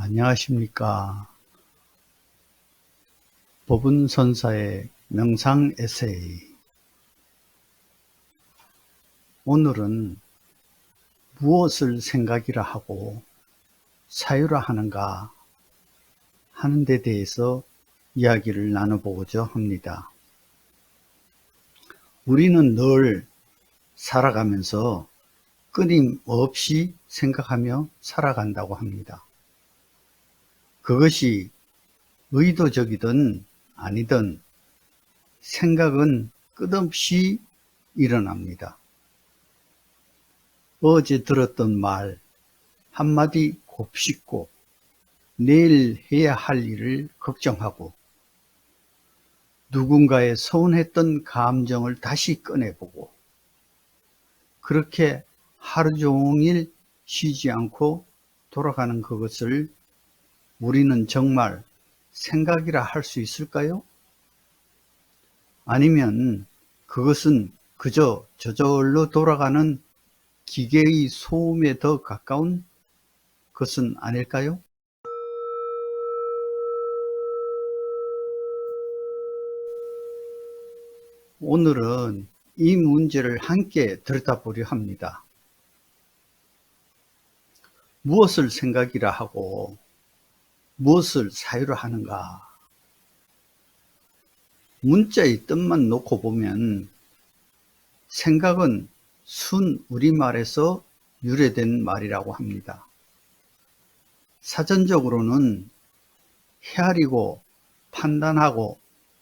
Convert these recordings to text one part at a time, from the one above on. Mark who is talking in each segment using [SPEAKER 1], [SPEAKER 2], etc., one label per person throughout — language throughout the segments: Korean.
[SPEAKER 1] 안녕하십니까. 법운선사의 명상 에세이. 오늘은 무엇을 생각이라 하고 사유라 하는가 하는 데 대해서 이야기를 나눠보고자 합니다. 우리는 늘 살아가면서 끊임없이 생각하며 살아간다고 합니다. 그것이 의도적이든 아니든 생각은 끝없이 일어납니다. 어제 들었던 말 한마디 곱씹고 내일 해야 할 일을 걱정하고 누군가의 서운했던 감정을 다시 꺼내보고 그렇게 하루 종일 쉬지 않고 돌아가는 그것을 우리는 정말 생각이라 할 수 있을까요? 아니면 그것은 그저 저절로 돌아가는 기계의 소음에 더 가까운 것은 아닐까요? 오늘은 이 문제를 함께 들여다보려 합니다. 무엇을 생각이라 하고 무엇을 사유라 하는가? 문자의 뜻만 놓고 보면 생각은 순 우리말에서 유래된 말이라고 합니다. 사전적으로는 헤아리고 판단하고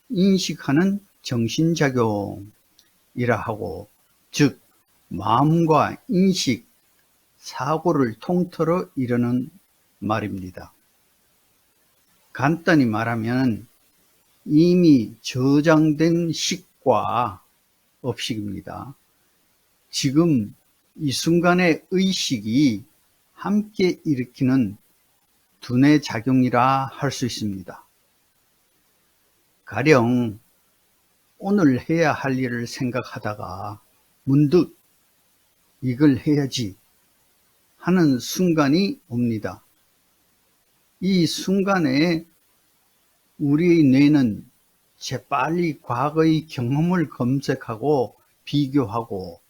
[SPEAKER 1] 인식하는 정신작용이라 하고, 즉 마음과 인식, 사고를 통틀어 이르는 말입니다. 간단히 말하면 이미 저장된 식과 업식입니다. 지금 이 순간의 의식이 함께 일으키는 두뇌 작용이라 할 수 있습니다. 가령 오늘 해야 할 일을 생각하다가 문득 이걸 해야지 하는 순간이 옵니다. 이 순간에 우리의 뇌는 재빨리 과거의 경험을 검색하고 비교하고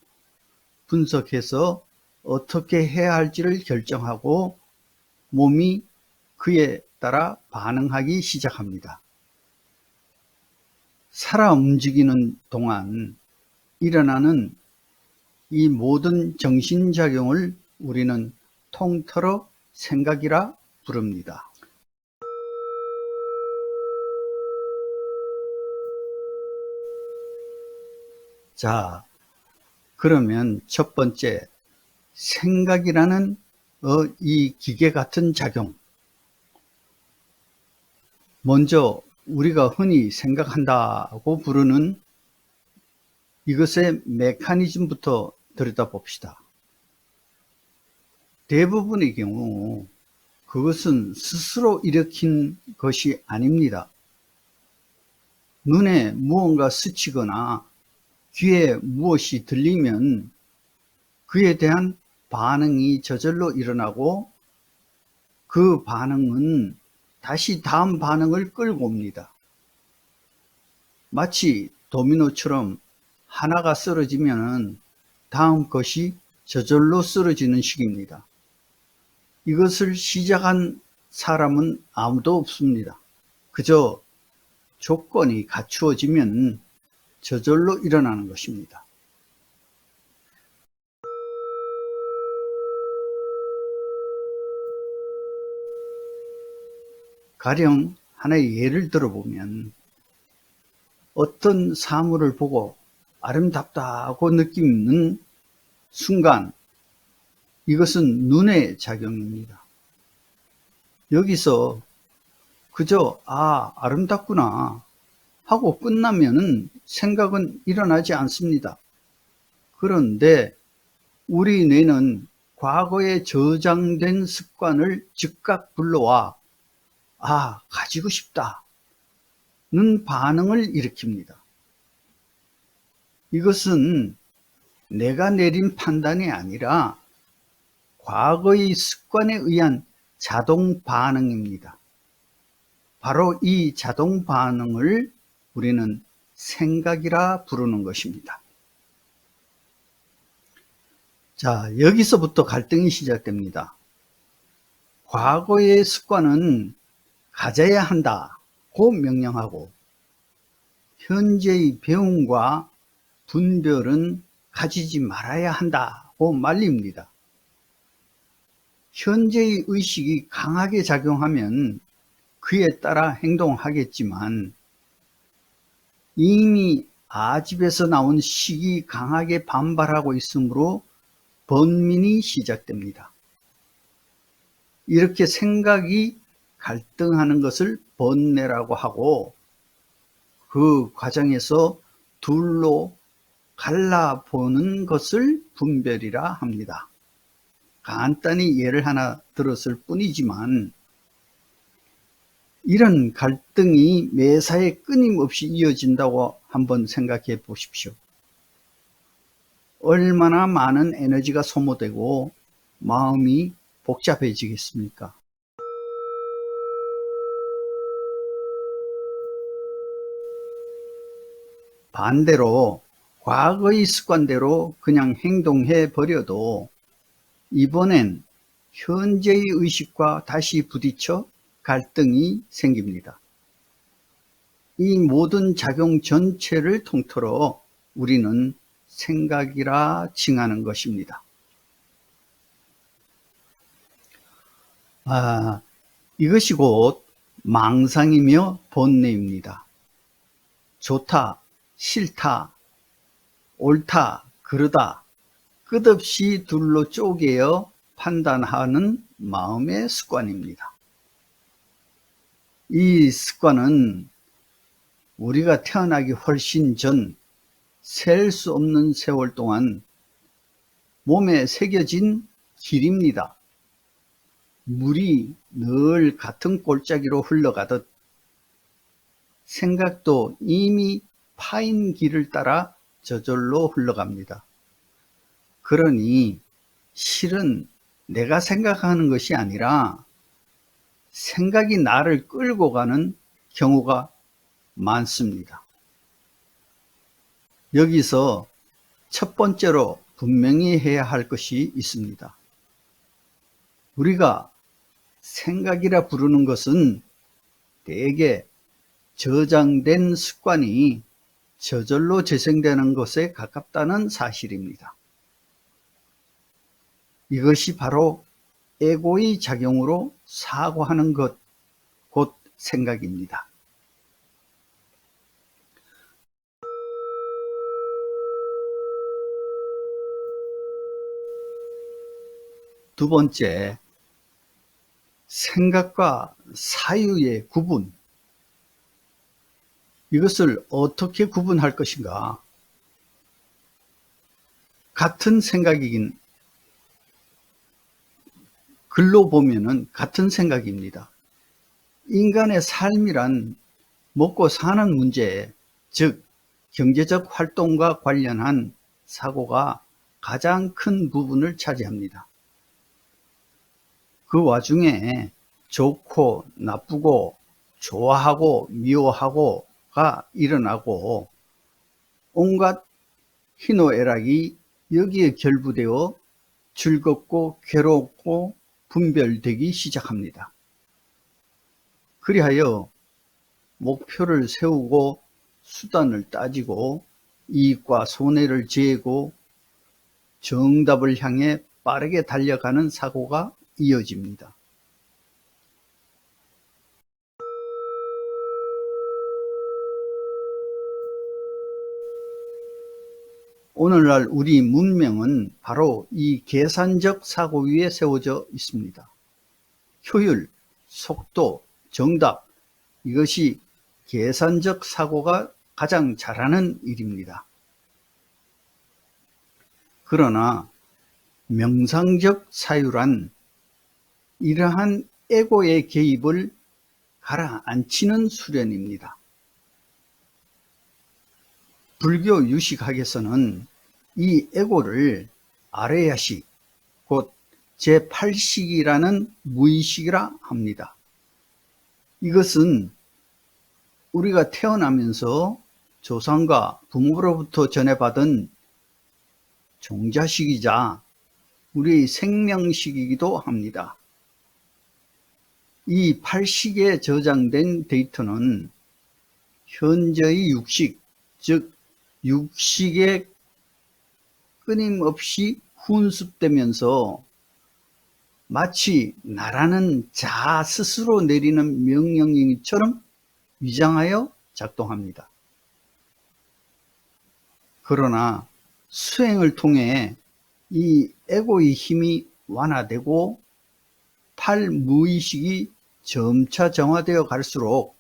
[SPEAKER 1] 분석해서 어떻게 해야 할지를 결정하고 몸이 그에 따라 반응하기 시작합니다. 살아 움직이는 동안 일어나는 이 모든 정신작용을 우리는 통틀어 생각이라 부릅니다. 자, 그러면 첫 번째, 생각이라는 이 기계 같은 작용. 먼저 우리가 흔히 생각한다고 부르는 이것의 메커니즘부터 들여다봅시다. 대부분의 경우 그것은 스스로 일으킨 것이 아닙니다. 눈에 무언가 스치거나 귀에 무엇이 들리면 그에 대한 반응이 저절로 일어나고 그 반응은 다시 다음 반응을 끌고 옵니다. 마치 도미노처럼 하나가 쓰러지면 다음 것이 저절로 쓰러지는 식입니다. 이것을 시작한 사람은 아무도 없습니다. 그저 조건이 갖추어지면 저절로 일어나는 것입니다. 가령 하나의 예를 들어보면 어떤 사물을 보고 아름답다고 느끼는 순간 이것은 눈의 작용입니다. 여기서 그저 아름답구나 하고 끝나면 생각은 일어나지 않습니다. 그런데 우리 뇌는 과거에 저장된 습관을 즉각 불러와 가지고 싶다는 반응을 일으킵니다. 이것은 내가 내린 판단이 아니라 과거의 습관에 의한 자동 반응입니다. 바로 이 자동 반응을 우리는 생각이라 부르는 것입니다. 자, 여기서부터 갈등이 시작됩니다. 과거의 습관은 가져야 한다고 명령하고 현재의 배움과 분별은 가지지 말아야 한다고 말립니다. 현재의 의식이 강하게 작용하면 그에 따라 행동하겠지만 이미 아집에서 나온 식이 강하게 반발하고 있으므로 번민이 시작됩니다. 이렇게 생각이 갈등하는 것을 번뇌라고 하고 그 과정에서 둘로 갈라보는 것을 분별이라 합니다. 간단히 예를 하나 들었을 뿐이지만 이런 갈등이 매사에 끊임없이 이어진다고 한번 생각해 보십시오. 얼마나 많은 에너지가 소모되고 마음이 복잡해지겠습니까? 반대로 과거의 습관대로 그냥 행동해 버려도 이번엔 현재의 의식과 다시 부딪혀 갈등이 생깁니다. 이 모든 작용 전체를 통틀어 우리는 생각이라 칭하는 것입니다. 이것이 곧 망상이며 번뇌입니다. 좋다, 싫다, 옳다, 그르다 끝없이 둘로 쪼개어 판단하는 마음의 습관입니다. 이 습관은 우리가 태어나기 훨씬 전 셀 수 없는 세월 동안 몸에 새겨진 길입니다. 물이 늘 같은 골짜기로 흘러가듯 생각도 이미 파인 길을 따라 저절로 흘러갑니다. 그러니 실은 내가 생각하는 것이 아니라 생각이 나를 끌고 가는 경우가 많습니다. 여기서 첫 번째로 분명히 해야 할 것이 있습니다. 우리가 생각이라 부르는 것은 대개 저장된 습관이 저절로 재생되는 것에 가깝다는 사실입니다. 이것이 바로 에고의 작용으로 사고하는 것, 곧 생각입니다. 두 번째, 생각과 사유의 구분. 이것을 어떻게 구분할 것인가? 같은 생각이긴, 글로 보면은 같은 생각입니다. 인간의 삶이란 먹고 사는 문제, 즉 경제적 활동과 관련한 사고가 가장 큰 부분을 차지합니다. 그 와중에 좋고 나쁘고 좋아하고 미워하고가 일어나고 온갖 희노애락이 여기에 결부되어 즐겁고 괴롭고 분별되기 시작합니다. 그리하여 목표를 세우고 수단을 따지고 이익과 손해를 재고 정답을 향해 빠르게 달려가는 사고가 이어집니다. 오늘날 우리 문명은 바로 이 계산적 사고 위에 세워져 있습니다. 효율, 속도, 정답, 이것이 계산적 사고가 가장 잘하는 일입니다. 그러나 명상적 사유란 이러한 에고의 개입을 가라앉히는 수련입니다. 불교 유식학에서는 이 에고를 아레야식, 곧 제8식이라는 무의식이라 합니다. 이것은 우리가 태어나면서 조상과 부모로부터 전해받은 종자식이자 우리의 생명식이기도 합니다. 이 8식에 저장된 데이터는 현재의 육식, 즉 육식에 끊임없이 훈습되면서 마치 나라는 자 스스로 내리는 명령처럼 위장하여 작동합니다. 그러나 수행을 통해 이 에고의 힘이 완화되고 8무의식이 점차 정화되어 갈수록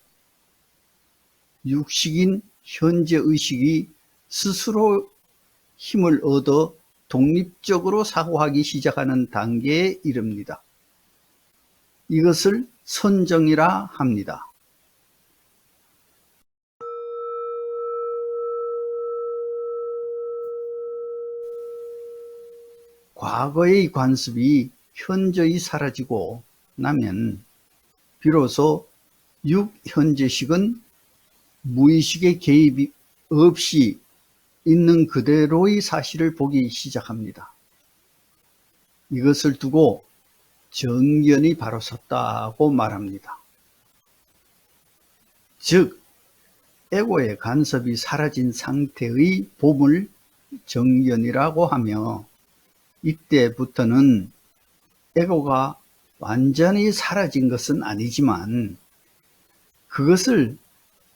[SPEAKER 1] 육식인 현재 의식이 스스로 힘을 얻어 독립적으로 사고하기 시작하는 단계에 이릅니다. 이것을 선정이라 합니다. 과거의 관습이 현저히 사라지고 나면 비로소 육현재식은 무의식의 개입이 없이 있는 그대로의 사실을 보기 시작합니다. 이것을 두고 정견이 바로 섰다고 말합니다. 즉, 에고의 간섭이 사라진 상태의 봄을 정견이라고 하며 이때부터는 에고가 완전히 사라진 것은 아니지만 그것을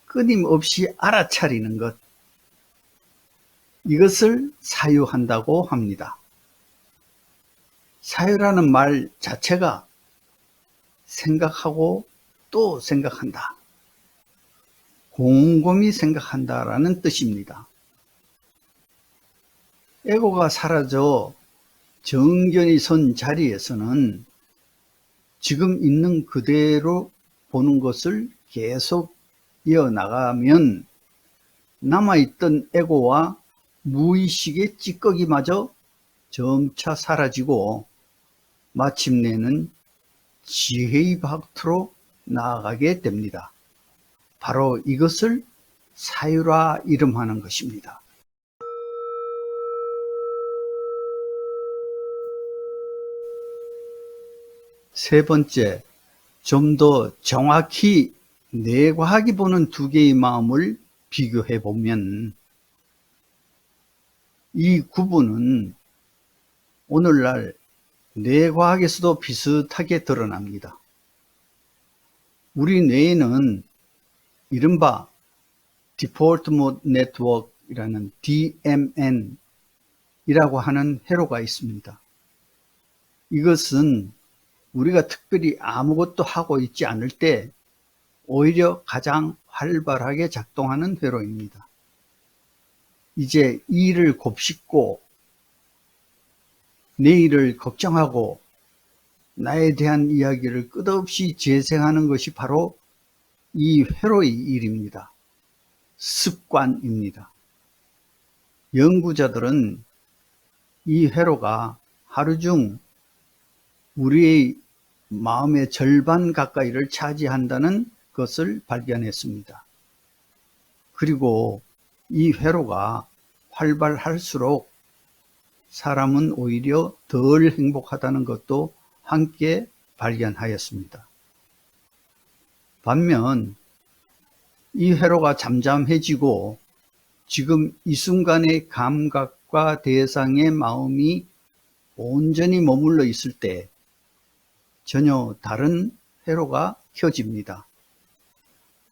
[SPEAKER 1] 끊임없이 알아차리는 것, 이것을 사유한다고 합니다. 사유라는 말 자체가 생각하고 또 생각한다, 곰곰이 생각한다라는 뜻입니다. 에고가 사라져 정견이 선 자리에서는 지금 있는 그대로 보는 것을 계속 이어나가면 남아있던 에고와 무의식의 찌꺼기마저 점차 사라지고 마침내는 지혜의 밖으로 나아가게 됩니다. 바로 이것을 사유라 이름하는 것입니다. 세 번째, 좀 더 정확히 내과학이 보는 두 개의 마음을 비교해 보면 이 구분은 오늘날 뇌과학에서도 비슷하게 드러납니다. 우리 뇌에는 이른바 Default Mode Network이라는 DMN이라고 하는 회로가 있습니다. 이것은 우리가 특별히 아무것도 하고 있지 않을 때 오히려 가장 활발하게 작동하는 회로입니다. 이제 일을 곱씹고 내일을 걱정하고 나에 대한 이야기를 끝없이 재생하는 것이 바로 이 회로의 일입니다. 습관입니다. 연구자들은 이 회로가 하루 중 우리의 마음의 절반 가까이를 차지한다는 것을 발견했습니다. 그리고 이 회로가 활발할수록 사람은 오히려 덜 행복하다는 것도 함께 발견하였습니다. 반면 이 회로가 잠잠해지고 지금 이 순간의 감각과 대상의 마음이 온전히 머물러 있을 때 전혀 다른 회로가 켜집니다.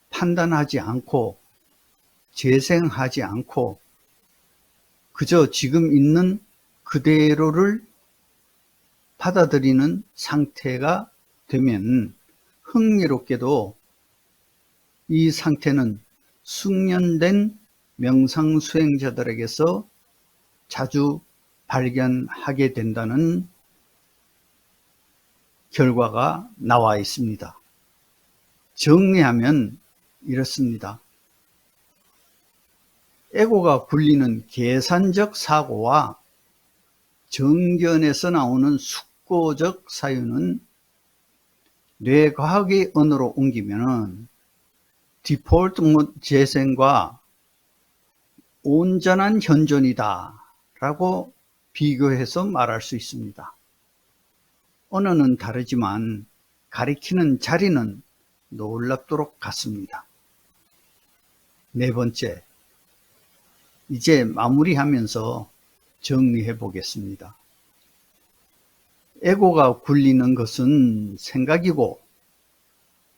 [SPEAKER 1] 판단하지 않고 재생하지 않고 그저 지금 있는 그대로를 받아들이는 상태가 되면 흥미롭게도 이 상태는 숙련된 명상 수행자들에게서 자주 발견하게 된다는 결과가 나와 있습니다. 정리하면 이렇습니다. 에고가 굴리는 계산적 사고와 정견에서 나오는 특고적 사유는 뇌과학의 언어로 옮기면은 디폴트 모드 재생과 온전한 현존이다 라고 비교해서 말할 수 있습니다. 언어는 다르지만 가리키는 자리는 놀랍도록 같습니다. 네 번째, 이제 마무리하면서 정리해 보겠습니다. 에고가 굴리는 것은 생각이고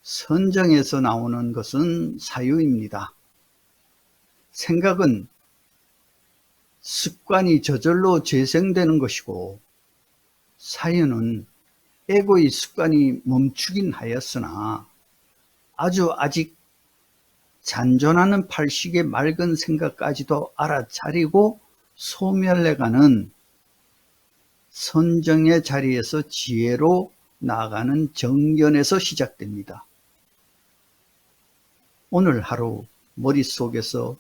[SPEAKER 1] 선정에서 나오는 것은 사유입니다. 생각은 습관이 저절로 재생되는 것이고 사유는 에고의 습관이 멈추긴 하였으나 아직 잔존하는 팔식의 맑은 생각까지도 알아차리고 소멸해가는 선정의 자리에서 지혜로 나아가는 정견에서 시작됩니다. 오늘 하루 머릿속에서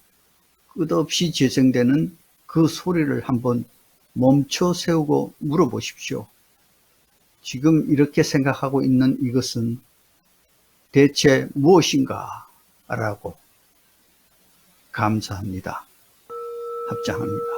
[SPEAKER 1] 끝없이 재생되는 그 소리를 한번 멈춰 세우고 물어보십시오. 지금 이렇게 생각하고 있는 이것은 대체 무엇인가? 라고. 감사합니다. 합장합니다.